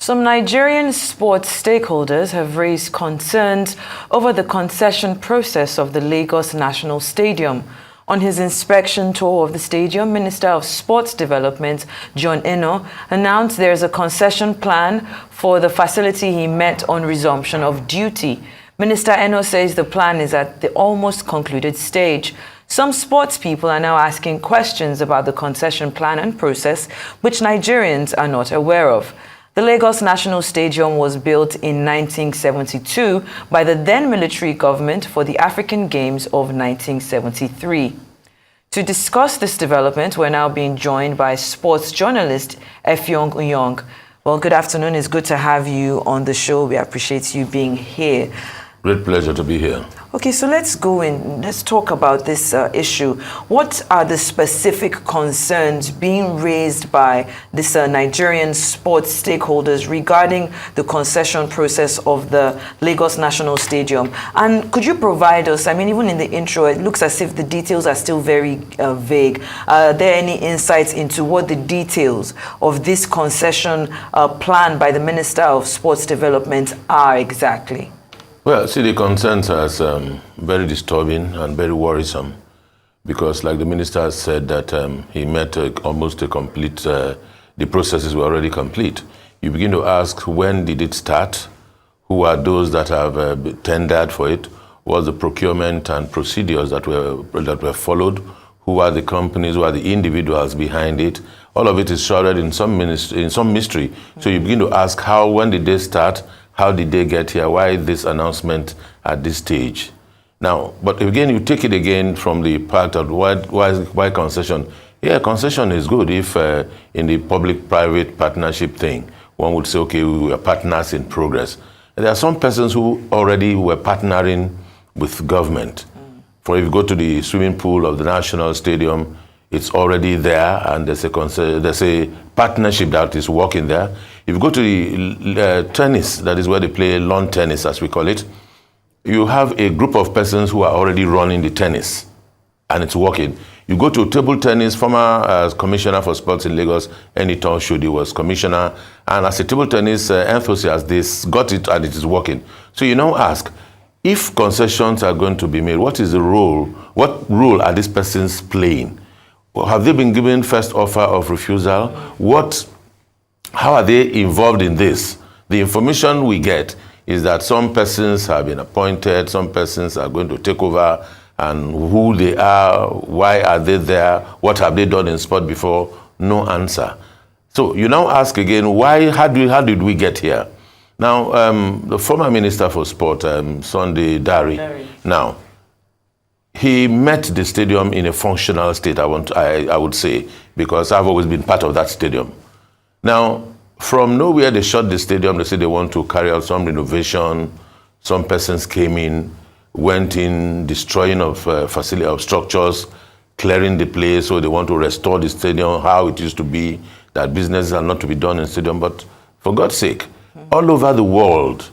Some Nigerian sports stakeholders have raised concerns over the concession process of the Lagos National Stadium. On his inspection tour of the stadium, Minister of Sports Development, John Eno, announced there is a concession plan for the facility he met on resumption of duty. Minister Eno says the plan is at the almost concluded stage. Some sports people are now asking questions about the concession plan and process, which Nigerians are not aware of. The Lagos National Stadium was built in 1972 by the then military government for the African Games of 1973. To discuss this development, we're now being joined by sports journalist Effiong Nyong. Well, good afternoon. It's good to have you on the show. We appreciate you being here. Great pleasure to be here. Okay, so let's go in. Let's talk about this issue. What are the specific concerns being raised by this Nigerian sports stakeholders regarding the concession process of the Lagos National Stadium? And could you provide us, I mean, even in the intro, it looks as if the details are still very vague. Are there any insights into what the details of this concession plan by the Minister of Sports Development are exactly? Well, see, the concerns are very disturbing and very worrisome because, like the minister has said, that he met almost a complete, the processes were already complete. You begin to ask, when did it start? Who are those that have tendered for it? What's the procurement and procedures that were followed? Who are the companies? Who are the individuals behind it? All of it is shrouded in some mystery. So you begin to ask, when did they start? How did they get here? Why this announcement at this stage? Now, but again, you take it again from the part of why concession. Yeah, concession is good if in the public-private partnership thing, one would say, okay, we were partners in progress. And there are some persons who already were partnering with government. For if you go to the swimming pool of the National Stadium, it's already there, and there's a partnership that is working there. If you go to the tennis, that is where they play lawn tennis, as we call it, you have a group of persons who are already running the tennis, and it's working. You go to table tennis, former commissioner for sports in Lagos, Eniton Shodi was commissioner, and as a table tennis enthusiast, they got it and it is working. So you now ask, if concessions are going to be made, what is the role? What role are these persons playing? Have they been given first offer of refusal? How are they involved in this? The information we get is that some persons have been appointed, some persons are going to take over, and who they are, why are they there, what have they done in sport before? No answer. So you now ask again, how did we get here? Now, the former Minister for Sport, Sunday Dari, now, he met the stadium in a functional state, I would say, because I've always been part of that stadium. Now, from nowhere, they shut the stadium. They said they want to carry out some renovation. Some persons came in, went in, destroying of facility, of structures, clearing the place. So they want to restore the stadium how it used to be, that businesses are not to be done in stadium. But for God's sake, all over the world,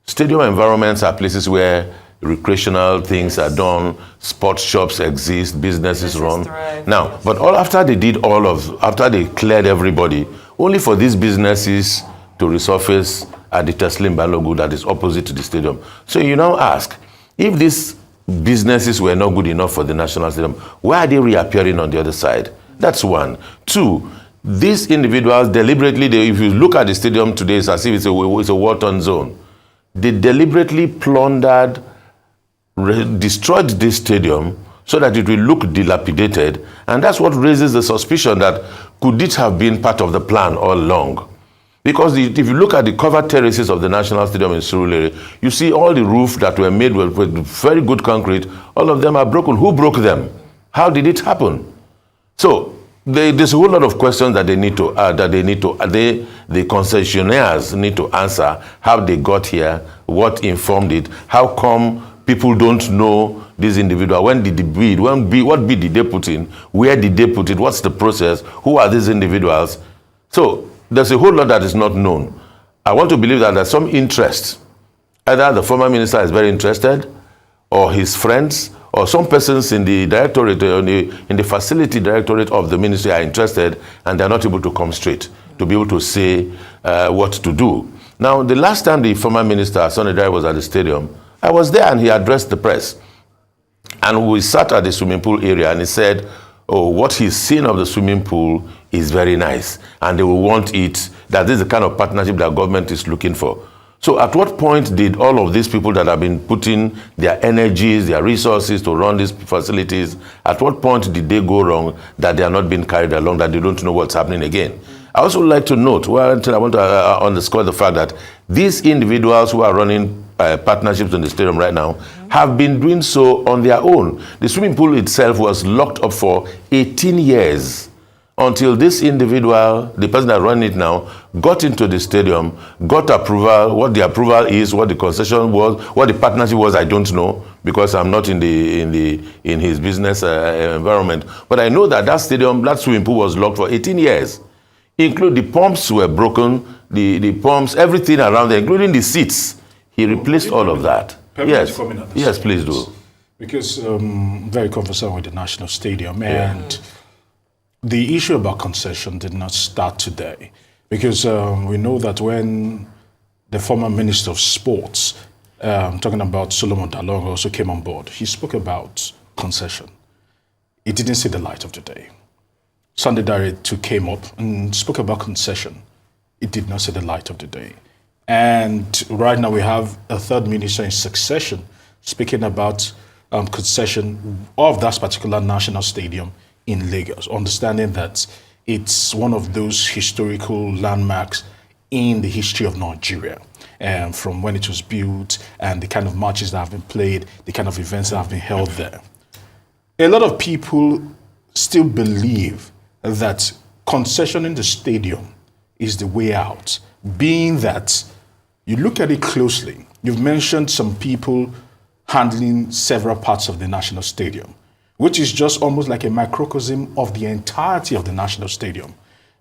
stadium environments are places where recreational things are done, sports shops exist, businesses run. Thrive. Now, but after they cleared everybody, only for these businesses to resurface at the Teslim Balogu that is opposite to the stadium. So you now ask, if these businesses were not good enough for the National Stadium, why are they reappearing on the other side? That's one. Two, these individuals deliberately, if you look at the stadium today, it's as if it's a war-torn zone. They deliberately plundered, destroyed this stadium so that it will look dilapidated, and that's what raises the suspicion that could it have been part of the plan all along? Because if you look at the covered terraces of the National Stadium in Surulere, you see all the roofs that were made with very good concrete, all of them are broken. Who broke them? How did it happen? So there's a whole lot of questions that the concessionaires need to answer: how they got here, what informed it, how come people don't know this individual, when did they bid, what bid did they put in, where did they put it, what's the process, who are these individuals? So there's a whole lot that is not known. I want to believe that there's some interest. Either the former minister is very interested, or his friends, or some persons in the directorate, in the facility directorate of the ministry are interested, and they're not able to come straight. to be able to say what to do. Now, the last time the former minister, Sonny Dare, was at the stadium, I was there and he addressed the press. And we sat at the swimming pool area and he said, oh, what he's seen of the swimming pool is very nice. And they will want it, that this is the kind of partnership that government is looking for. So at what point did all of these people that have been putting their energies, their resources to run these facilities, at what point did they go wrong that they are not being carried along, that they don't know what's happening again? I also would like to note, I want to underscore the fact that these individuals who are running partnerships in the stadium right now have been doing so on their own. The swimming pool itself was locked up for 18 years until this individual, the person that runs it now, got into the stadium, got approval. What the approval is, what the concession was, what the partnership was, I don't know, because I'm not in his business environment. But I know that that stadium, that swimming pool was locked for 18 years. Include the pumps were broken, the pumps, everything around there, including the seats. He replaced all of that. Yes, yes, please do. Because I'm very conversant with the National Stadium, and the issue about concession did not start today. Because we know that when the former Minister of Sports, talking about Solomon Dalong, also came on board, he spoke about concession. It didn't see the light of the day. Sunday Dare too came up and spoke about concession. It did not see the light of the day. And right now we have a third minister in succession speaking about concession of that particular national stadium in Lagos, understanding that it's one of those historical landmarks in the history of Nigeria, from when it was built and the kind of matches that have been played, the kind of events that have been held there. A lot of people still believe that concessioning the stadium is the way out, being that you look at it closely. You've mentioned some people handling several parts of the National Stadium, which is just almost like a microcosm of the entirety of the National Stadium.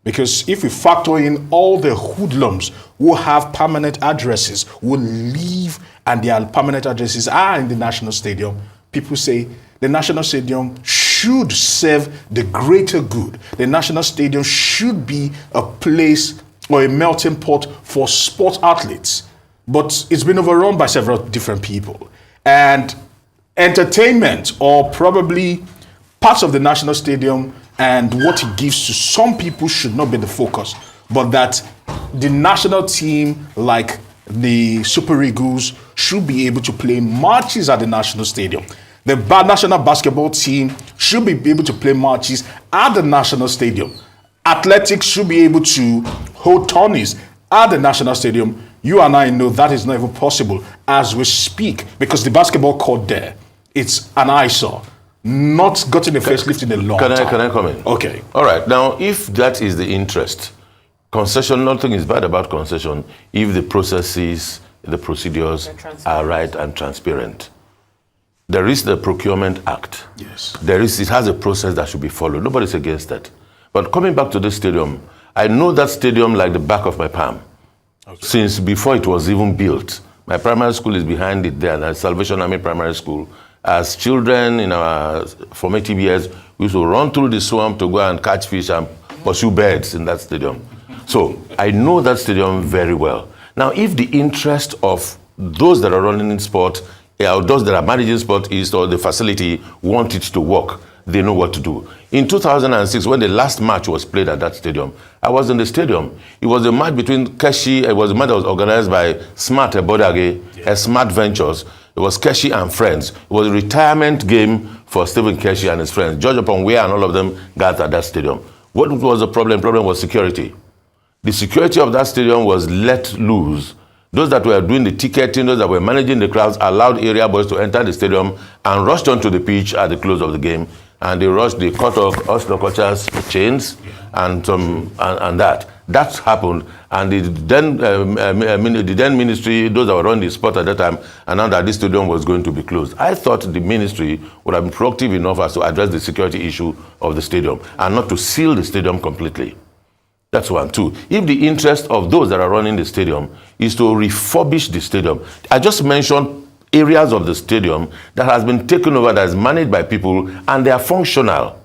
Because if we factor in all the hoodlums who have permanent addresses, who live and their permanent addresses are in the National Stadium, people say the National Stadium should serve the greater good. The National Stadium should be a place or a melting pot for sports athletes. But it's been overrun by several different people. And entertainment, or probably parts of the National Stadium and what it gives to some people, should not be the focus, but that the national team, like the Super Eagles, should be able to play matches at the National Stadium. The national basketball team should be able to play matches at the National Stadium. Athletics should be able to hold tourneys at the National Stadium. You and I know that is not even possible as we speak, because the basketball court there, it's an eyesore. Not gotten a facelift in a long time. Can I come in? Okay. All right. Now, if that is the interest, concession, nothing is bad about concession if the processes, the procedures are right and transparent. There is the Procurement Act. Yes. It has a process that should be followed. Nobody's against that. But coming back to this stadium, I know that stadium like the back of my palm. Okay. Since before it was even built. My primary school is behind it there, that's Salvation Army Primary School. As children in our formative years, we used to run through the swamp to go and catch fish and pursue birds in that stadium. So I know that stadium very well. Now, if the interest of those that are running in sport, or those that are managing sport is, or the facility want it to work, they know what to do. In 2006, when the last match was played at that stadium, I was in the stadium. It was a match between Keshi, it was a match that was organized by Smart Bodage, Smart Ventures. It was Keshi and friends. It was a retirement game for Stephen Keshi and his friends. George Oponwe and all of them gathered at that stadium. What was the problem? The problem was security. The security of that stadium was let loose. Those that were doing the ticketing, those that were managing the crowds, allowed area boys to enter the stadium and rushed onto the pitch at the close of the game. And they rushed, they cut off Oslokocha's chains and that. That happened. And the then ministry, those that were running the sport at that time, announced that this stadium was going to be closed. I thought the ministry would have been proactive enough as to address the security issue of the stadium and not to seal the stadium completely. That's one. Two, if the interest of those that are running the stadium is to refurbish the stadium, I just mentioned areas of the stadium that has been taken over, that is managed by people, and they are functional.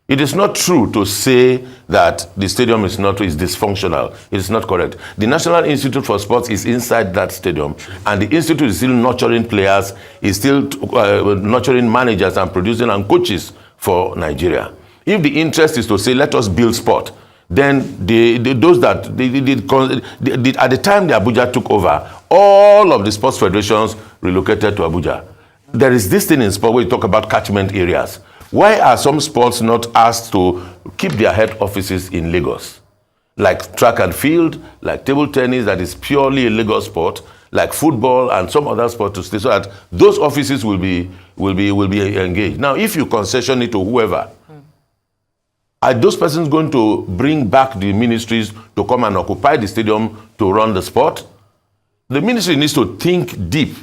It is not true to say that the stadium is dysfunctional. It is not correct. The National Institute for Sports is inside that stadium, and the institute is still nurturing players, is still nurturing managers and producing and coaches for Nigeria. If the interest is to say, let us build sport, then at the time the Abuja took over, all of the sports federations relocated to Abuja. There is this thing in sport where you talk about catchment areas. Why are some sports not asked to keep their head offices in Lagos? Like track and field, like table tennis, that is purely a Lagos sport, like football and some other sports to stay, so that those offices will be engaged. Now, if you concession it to whoever, are those persons going to bring back the ministries to come and occupy the stadium to run the sport? The ministry needs to think deep.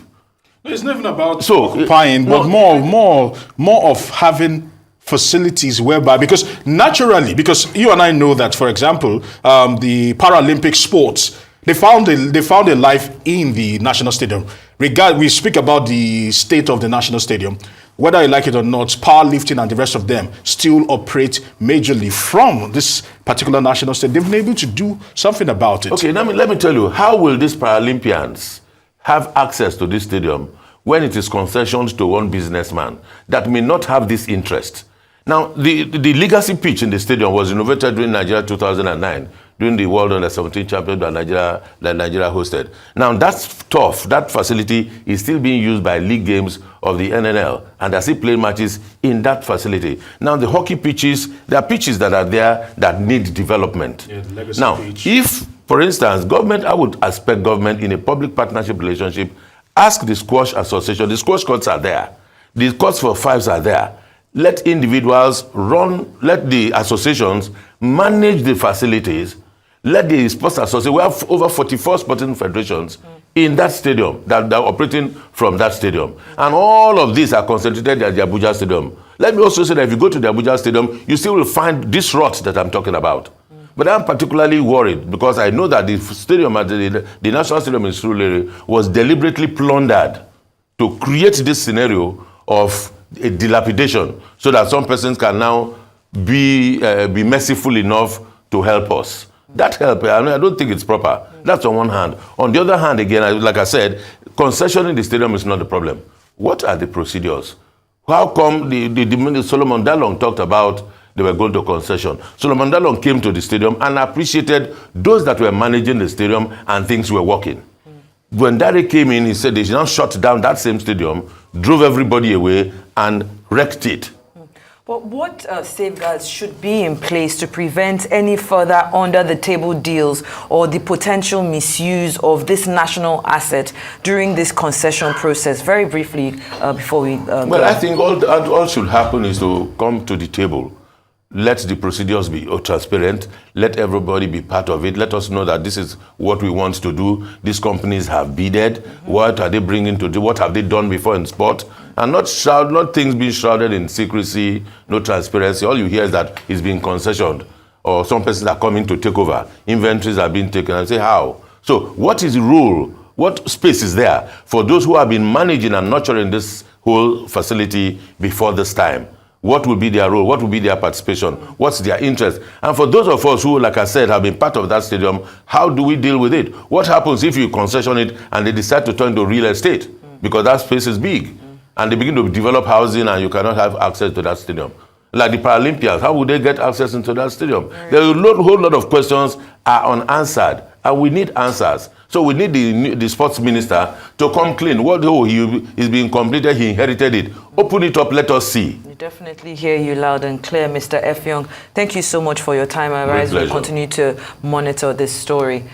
It's not even about occupying, but more of having facilities whereby, because naturally, because you and I know that, for example, the Paralympic sports, they found a life in the National Stadium. We speak about the state of the National Stadium. Whether you like it or not, powerlifting and the rest of them still operate majorly from this particular National Stadium. They've been able to do something about it. Okay, let me tell you, how will these Paralympians have access to this stadium when it is concessioned to one businessman that may not have this interest? Now, the legacy pitch in the stadium was renovated during Nigeria 2009, during the World Under-17 Championship that Nigeria hosted. Now, that's tough. That facility is still being used by league games of the NNL, and they're still playing matches in that facility. Now, the hockey pitches, there are pitches that are there that need development. Yeah, now, pitch. If, for instance, I would expect government in a public partnership relationship, ask the squash association, the squash courts are there, the courts for fives are there. Let individuals let the associations manage the facilities. Let the sports association, we have over 44 sporting federations in that stadium that are operating from that stadium. And all of these are concentrated at the Abuja Stadium. Let me also say that if you go to the Abuja Stadium, you still will find this rot that I'm talking about. But I'm particularly worried because I know that the stadium at the National Stadium in Surulere was deliberately plundered to create this scenario of a dilapidation so that some persons can now be merciful enough to help us. That help, I don't think it's proper. That's on one hand. On the other hand, again, like I said, concessioning the stadium is not the problem. What are the procedures? How come the Solomon Dalong talked about they were going to concession? Solomon Dalong came to the stadium and appreciated those that were managing the stadium and things were working. When Dare came in, he said they should now shut down that same stadium, drove everybody away, and wrecked it. But what safeguards should be in place to prevent any further under-the-table deals or the potential misuse of this national asset during this concession process? Very briefly, before we Well, I think all should happen is to come to the table. Let the procedures be transparent. Let everybody be part of it. Let us know that this is what we want to do. These companies have bidded. What are they bringing to do? What have they done before in sport? And not things being shrouded in secrecy, no transparency. All you hear is that it's being concessioned, or some persons are coming to take over. Inventories are being taken. And say, how? So what is the rule? What space is there for those who have been managing and nurturing this whole facility before this time? What will be their role? What will be their participation? What's their interest? And for those of us who, like I said, have been part of that stadium, how do we deal with it? What happens if you concession it and they decide to turn to real estate? Because that space is big. And they begin to develop housing and you cannot have access to that stadium. Like the Paralympians, how would they get access into that stadium? There are a whole lot of questions are unanswered, and we need answers. So we need the sports minister to come clean. He is being completed, he inherited it. Open it up, let us see. We definitely hear you loud and clear, Mr. Effiong. Thank you so much for your time. I will continue to monitor this story.